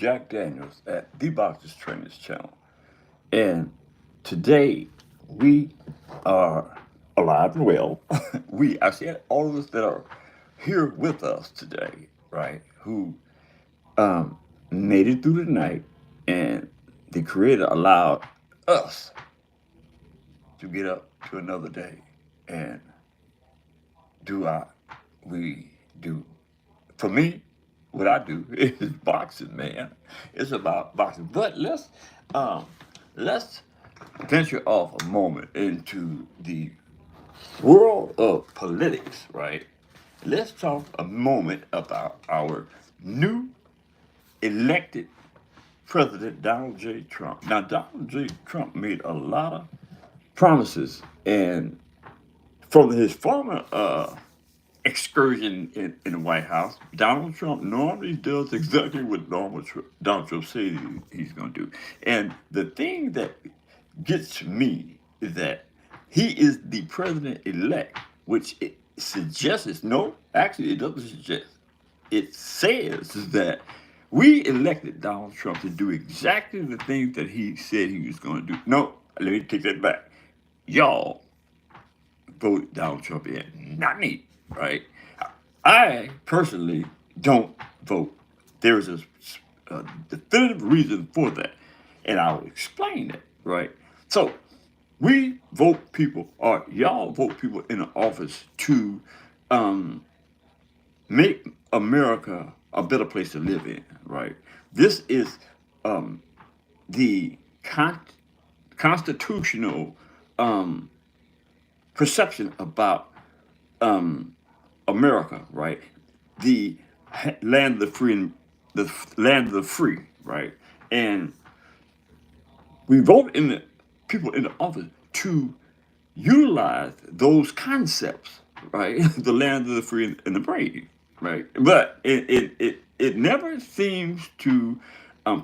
Jack Daniels at The Boxers Trainers Channel. And today we are alive and well. I said all of us that are here with us today, right, who um, made it through the night, and the Creator allowed us to get up to another day and do our, we do. For me, what I do is boxing, man. It's about boxing. But um, let's venture off a moment into the world of politics, right? Let's talk a moment about our new elected President Donald J. Trump. Now, Donald J. Trump made a lot of promises, and from his former excursion in the White House, Donald Trump normally does exactly what Donald Trump says he's going to do. And the thing that gets me is that he is the president elect, which it suggests, no, actually, it doesn't suggest. It says that we elected Donald Trump to do exactly the things that he said he was going to do. No, let me take that back. Y'all voted Donald Trump in, not me, right? I personally don't vote. There is a definitive reason for that, and I'll explain that, right? So, we vote people, or y'all vote people in the office to um, make America a better place to live in, right? This is um, the constitutional um, perception about America, right? The land of the free, and the land of the free, right? And we vote in the people in the office to utilize those concepts, right? The land of the free and the brave, right? But it never seems to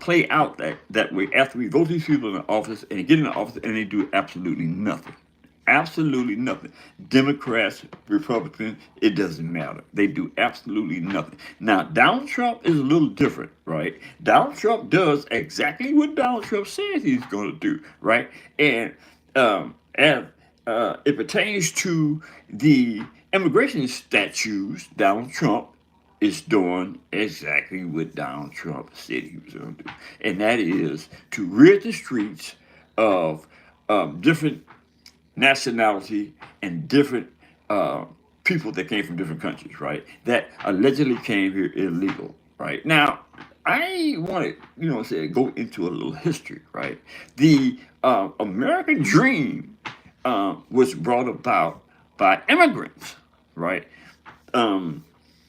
play out that way after we vote these people in the office and get in the office and they do absolutely nothing. Absolutely nothing. Democrats, Republicans, it doesn't matter. They do absolutely nothing. Now, Donald Trump is a little different, right? Donald Trump does exactly what Donald Trump says he's going to do, right? And as it pertains to the immigration statutes, Donald Trump is doing exactly what Donald Trump said he was going to do, and that is to rid the streets of different nationality and different people that came from different countries, right? That allegedly came here illegal, right? Now, I want to, say go into a little history, right? The American dream was brought about by immigrants, right? Um,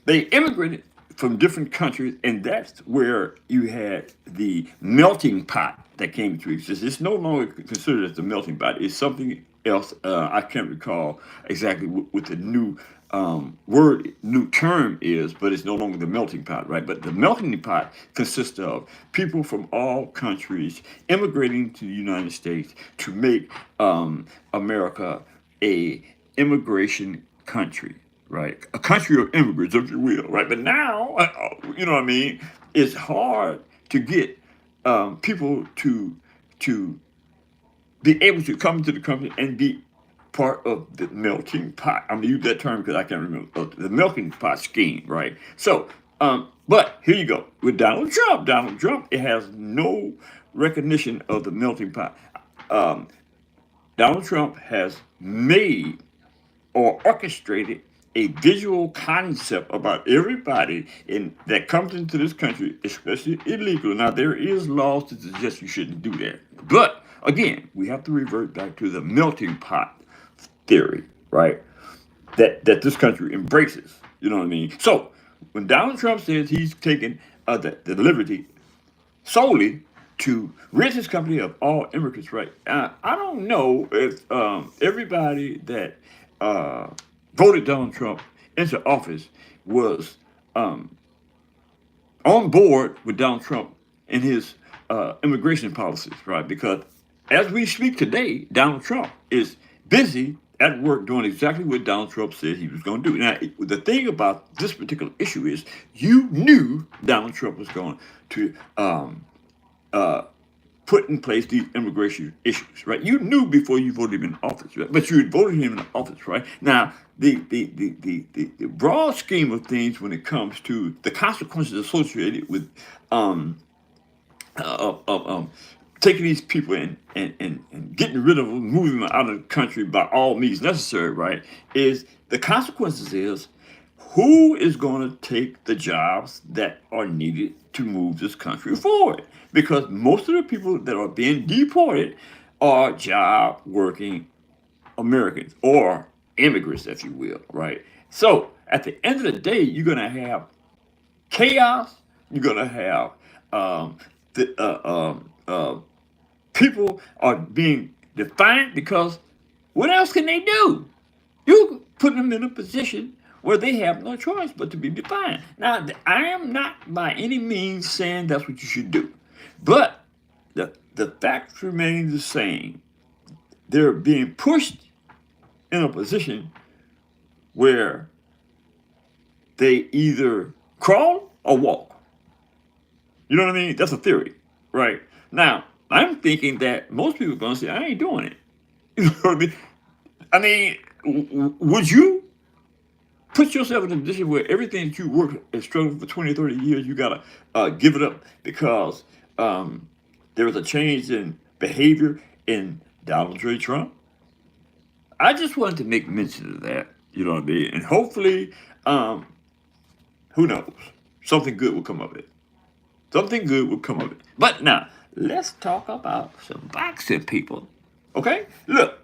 they immigrated from different countries, and that's where you had the melting pot that came into existence. It's no longer considered as the melting pot. It's something else. I can't recall exactly what the new new term is, but it's no longer the melting pot, right? But the melting pot consists of people from all countries immigrating to the United States to make America a immigration country, right? A country of immigrants, if you will, right? But now, you know what I mean? It's hard to get people to be able to come into the country and be part of the melting pot. I'm gonna use that term because I can't remember the melting pot scheme, right? So, but here you go with Donald Trump. Donald Trump, it has no recognition of the melting pot. Um, Donald Trump has made or orchestrated a visual concept about everybody in that comes into this country, especially illegal. Now there is laws to suggest you shouldn't do that, but again, we have to revert back to the melting pot theory, right? That this country embraces. You know what I mean? So when Donald Trump says he's taking the liberty solely to rid his company of all immigrants, right? I don't know if everybody that uh, voted Donald Trump into office was um, on board with Donald Trump and his immigration policies, right? Because as we speak today, Donald Trump is busy at work doing exactly what Donald Trump said he was going to do. Now, the thing about this particular issue is you knew Donald Trump was going to uh, put in place these immigration issues, right? You knew before you voted him in office, right? But you had voted him in office, right? Now, the broad scheme of things when it comes to the consequences associated with um, taking these people in and getting rid of them, moving them out of the country by all means necessary, right? Is the consequences is who is going to take the jobs that are needed to move this country forward? Because most of the people that are being deported are job working Americans or immigrants, if you will, right? So at the end of the day, you're going to have chaos. You're going to have um, the, people are being defiant because what else can they do? You put them in a position where they have no choice but to be defiant. Now, I am not by any means saying that's what you should do, but the fact remains the same. They're being pushed in a position where they either crawl or walk. You know what I mean? That's a theory, right? Now, I'm thinking that most people are going to say, I ain't doing it. You know what I mean? I mean, would you put yourself in a position where everything that you worked and struggled for 20, 30 years, you got to give it up because there was a change in behavior in Donald J. Trump? I just wanted to make mention of that. You know what I mean? And hopefully, um, who knows? Something good will come of it. Something good will come of it. But now, let's talk about some boxing people. Okay? Look,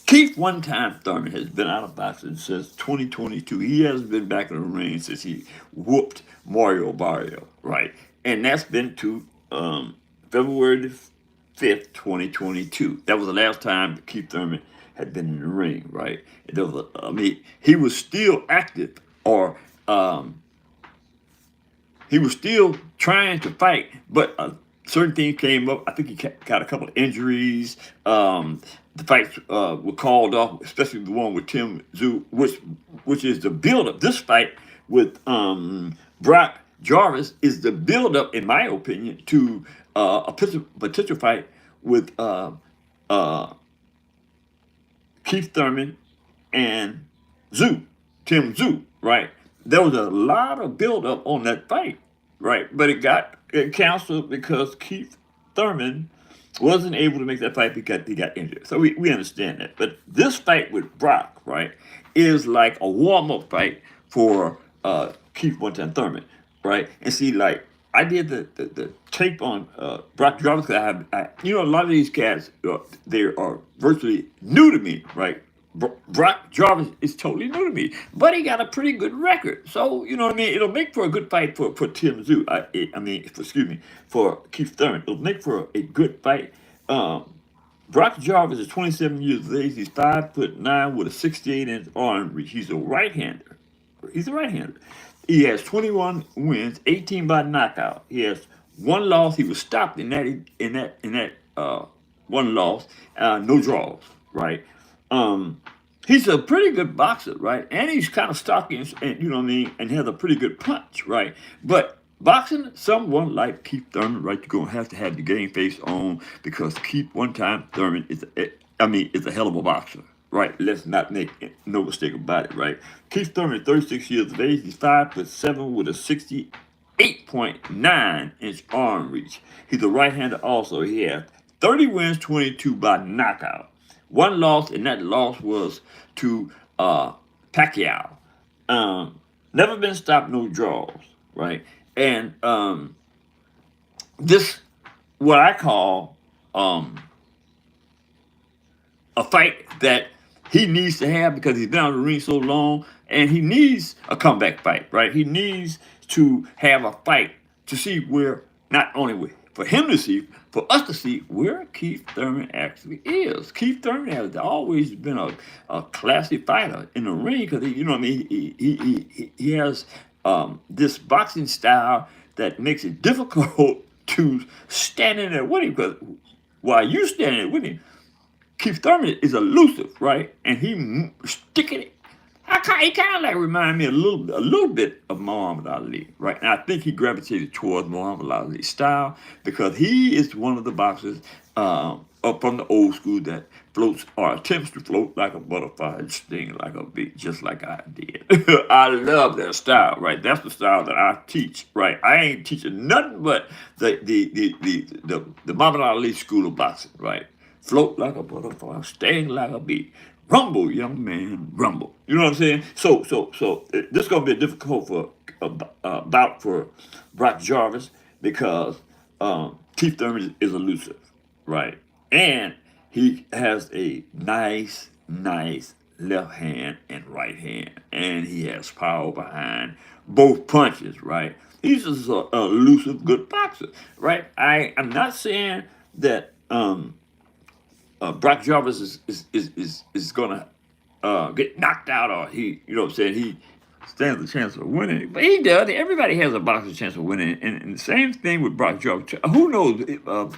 Keith One Time Thurman has been out of boxing since 2022. He hasn't been back in the ring since he whooped Mario Barrio, right? And that's been to February the 5th, 2022. That was the last time Keith Thurman had been in the ring, right? There was I mean, he was still active or he was still trying to fight, but certain things came up. I think he got a couple of injuries. The fights were called off, especially the one with Tim Tszyu, which is the build-up. This fight with Brock Jarvis is the build-up, in my opinion, to a potential fight with Keith Thurman and Tim Tszyu, right? There was a lot of build-up on that fight, right? But it got canceled because Keith Thurman wasn't able to make that fight because he got injured. So we understand that. But this fight with Brock, right, is like a warm-up fight for Keith One Time Thurman, right? And see, like, I did the tape on Brock Jarvis. You know, a lot of these cats, they are virtually new to me, right? Brock Jarvis is totally new to me, but he got a pretty good record. So, you know what I mean? It'll make for a good fight for Tim Tszyu. Excuse me, for Keith Thurman. It'll make for a good fight. Brock Jarvis is 27 years of age. He's 5'9" with a 68-inch arm reach. He's a right-hander. He has 21 wins, 18 by knockout. He has one loss. He was stopped in that one loss. No draws, right? He's a pretty good boxer, right? And he's kind of stocky, and you know what I mean, and has a pretty good punch, right? But boxing, someone like Keith Thurman, right, you're gonna have to have the game face on because Keith One Time Thurman is a hell of a boxer, right? Let's not make no mistake about it, right? Keith Thurman, 36 years of age, he's 5'7" with a 68.9-inch arm reach. He's a right-hander also. He has 30 wins, 22 by knockout. One loss, and that loss was to Pacquiao. Never been stopped, no draws, right? And this, what I call a fight that he needs to have because he's been out of the ring so long, and he needs a comeback fight, right? He needs to have a fight to see where, not only for him to see, for us to see where Keith Thurman actually is. Keith Thurman has always been a classy fighter in the ring because you know what I mean. He has this boxing style that makes it difficult to stand in there with him. Because while you standing there with him, Keith Thurman is elusive, right? And sticking it. He kind of like remind me a little bit of Muhammad Ali, right? And I think he gravitated towards Muhammad Ali's style because he is one of the boxers up from the old school that floats or attempts to float like a butterfly and sting like a bee, just like I did. I love that style, right? That's the style that I teach, right? I ain't teaching nothing but the Muhammad Ali school of boxing, right? Float like a butterfly, sting like a bee. Rumble, young man, rumble. You know what I'm saying? So this is gonna be difficult for bout for Brock Jarvis because Keith Thurman is elusive, right? And he has a nice left hand and right hand, and he has power behind both punches, right? He's just a elusive, good boxer, right? I'm not saying that Brock Jarvis is gonna get knocked out or he, you know what I'm saying, he stands a chance of winning. But he does. Everybody has a boxing chance of winning. And the same thing with Brock Jarvis. Who knows?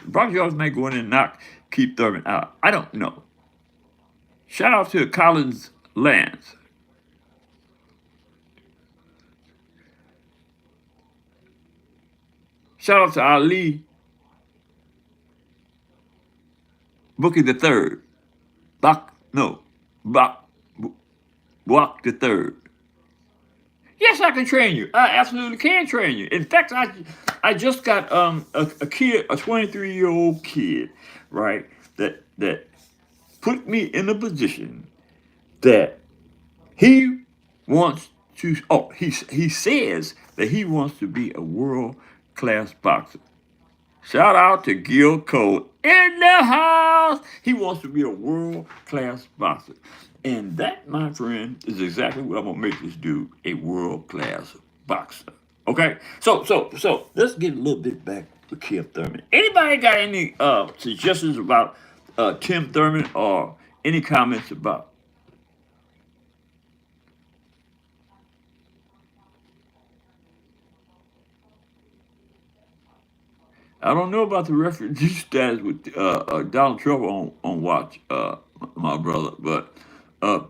Brock Jarvis may go in and knock Keith Thurman out. I don't know. Shout out to Collins Lance. Shout out to Ali Bookie the Third. Bach the Third. Yes, I can train you. I absolutely can train you. In fact, I just got a kid, a 23-year-old kid, right? That put me in a position that he wants to. Oh, he says that he wants to be a world class boxer. Shout out to Gil Cole in the house. He wants to be a world class boxer. And that, my friend, is exactly what I'm gonna make this dude, a world class boxer. Okay? So let's get a little bit back to Keith Thurman. Anybody got any suggestions about Tim Thurman or any comments about? I don't know about the refugee status with Donald Trump on watch, my brother, but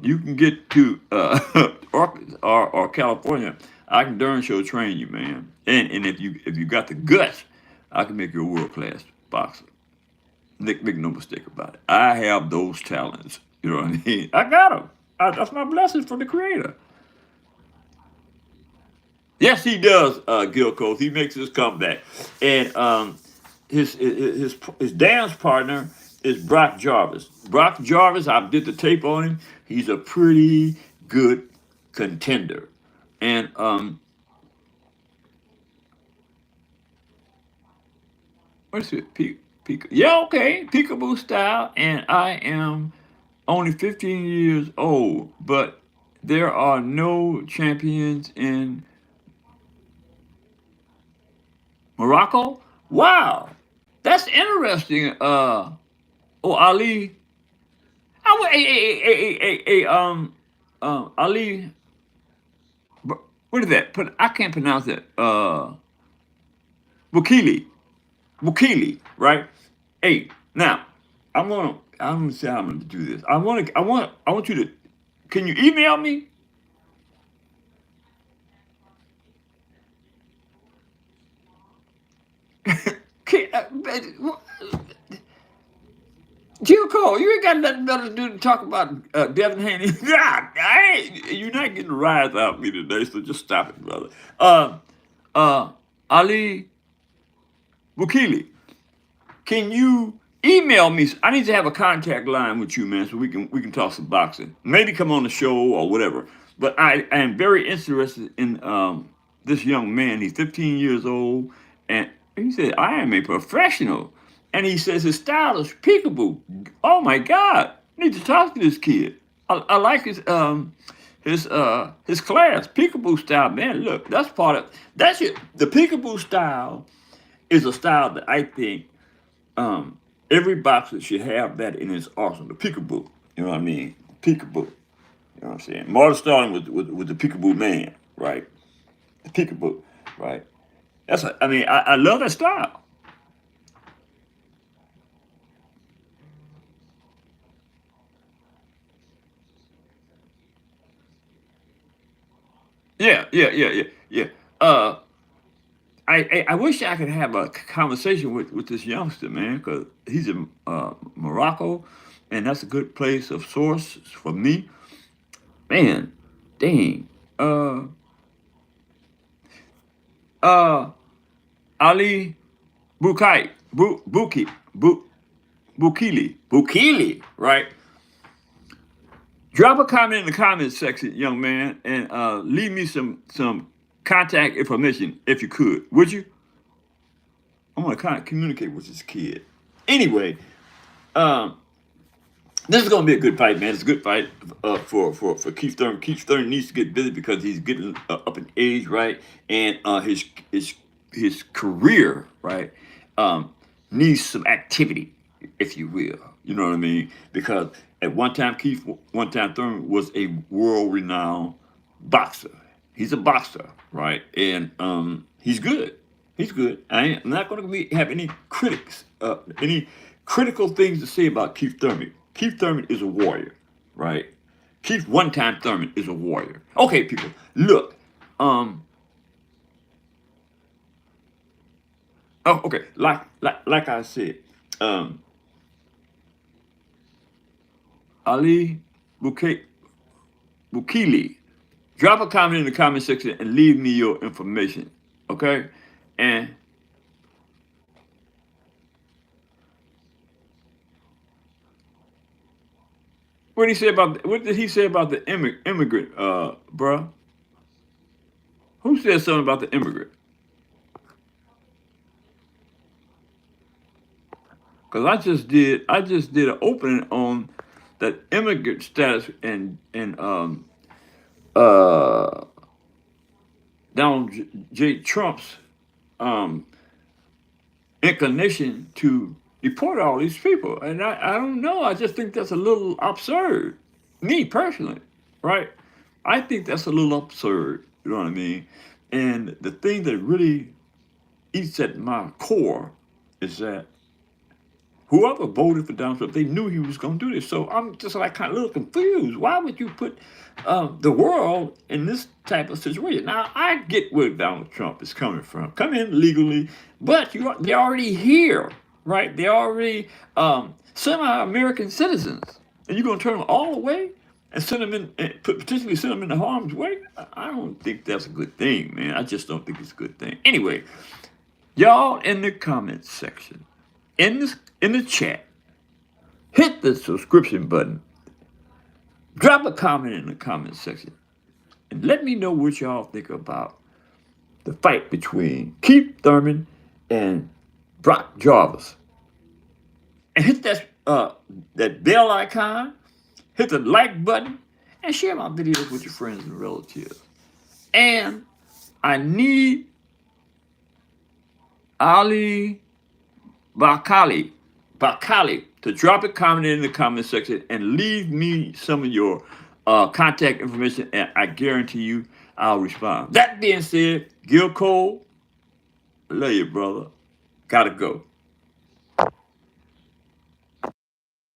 you can get to or California. I can darn sure train you, man. And if you got the guts, I can make you a world class boxer. Make no mistake about it. I have those talents. You know what I mean? I got them. That's my blessing from the Creator. Yes, he does, Gil Coates. He makes his comeback, and his dance partner is Brock Jarvis. Brock Jarvis, I did the tape on him. He's a pretty good contender, and what's it? Yeah, okay, peekaboo style, and I am only 15 years old, but there are no champions in Morocco. Wow, that's interesting. Oh, Ali. I would, Ali. What is that? I can't pronounce that. Wakili. Wakili, right? Hey, now I'm gonna say how I'm gonna do this. I want you to. Can you email me? Can, Jill Cole, you ain't got nothing better to do to talk about Devin Haney. God, you're not getting a rise out of me today, so just stop it, brother. Uh, Ali Wakili, can you email me? I need to have a contact line with you, man, so we can talk some boxing. Maybe come on the show or whatever. But I am very interested in this young man. He's 15 years old, and he said, "I am a professional." And he says his style is peekaboo. Oh my God! I need to talk to this kid. I like his class peekaboo style. Man, look, that's part of that's it. The peekaboo style is a style that I think every boxer should have that in his arsenal. The peekaboo. You know what I mean? Peekaboo. You know what I'm saying? Martin Sterling with the peekaboo man, right? The peekaboo, right? I love that style. Yeah. Uh, I wish I could have a conversation with this youngster, man, because he's in Morocco, and that's a good place of source for me. Man, dang. Uh, uh, Ali Bukai, Bukili, right? Drop a comment in the comments section, young man, and leave me some contact information if you could. Would you? I want to kind of communicate with this kid. Anyway, um, this is going to be a good fight, man. It's a good fight for Keith Thurman. Keith Thurman needs to get busy because he's getting up in age, right? And his career, right, needs some activity, if you will. You know what I mean? Because at one time Thurman was a world renowned boxer. He's a boxer, right? And he's good. He's good. I'm not going to have any any critical things to say about Keith Thurman. Keith Thurman is a warrior, right? Keith one time Thurman is a warrior. Okay, people, look. Oh, okay. Like I said, um, Ali Bukele Bukili. Drop a comment in the comment section and leave me your information. Okay? And what did he say about the immigrant, bruh? Who said something about the immigrant? Because I just did an opening on that immigrant status and uh Donald J. Trump's um inclination to deport all these people. And I don't know. I just think that's a little absurd. Me personally, right? I think that's a little absurd. You know what I mean? And the thing that really eats at my core is that whoever voted for Donald Trump, they knew he was going to do this. So I'm just like kind of a little confused. Why would you put the world in this type of situation? Now I get where Donald Trump is coming from. Come in legally, but they're already here, right? They're already semi-American citizens, and you're going to turn them all away and send them in, and potentially send them into harm's way. I don't think that's a good thing, man. I just don't think it's a good thing. Anyway, y'all in the comments section, in the chat, hit the subscription button, drop a comment in the comment section, and let me know what y'all think about the fight between Keith Thurman and Brock Jarvis. And hit that bell icon, hit the like button, and share my videos with your friends and relatives. And I need Ali Bakali to drop a comment in the comment section and leave me some of your contact information, and I guarantee you I'll respond. That being said, Gil Cole, love you, brother. Gotta go.